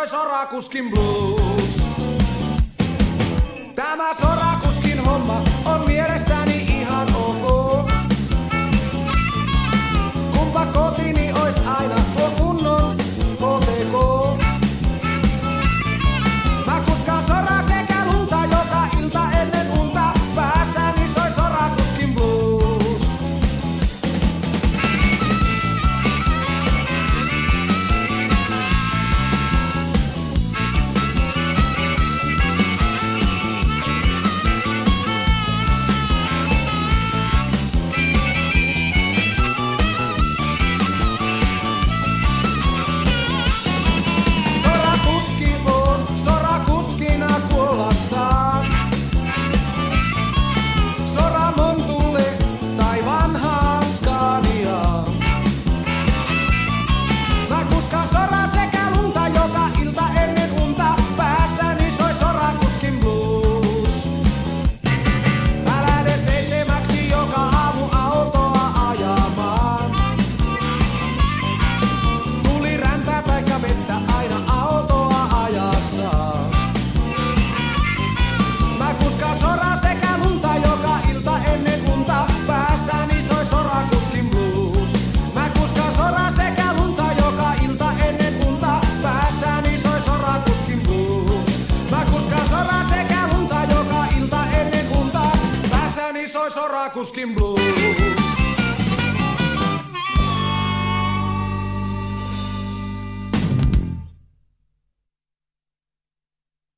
soi sorakuskin blues. Tämä sorakuskin homma on mielestäni ihan ok. Kumpa kotini ois aina tuo kunnon KTK. Mä kuskaan soraa sekä lunta joka ilta ennen unta. Päässäni soi sorakuskin blues. Sorakuski on sorakuskina kuollassaan. Soramontulle tai vanhaan Scaniaan. Mä kuskaan soraa sekä lunta joka ilta ennen unta. Päässäni soi sorakuskin blues. Mä lähden 7 joka aamu autoa ajamaan. Tuli räntää taikka vettä aina autoa ajassaan. Mä kuskaan soraa sekä lunta joka ilta ennen unta. Päässäni soi sorakuskin blues. Mä kuskaan soraa sekä lunta joka ilta ennen unta. Päässäni soi sorakuskin blues. Mä kuskaan soraa sekä lunta joka ilta ennen unta. Päässäni soi sorakuskin blues.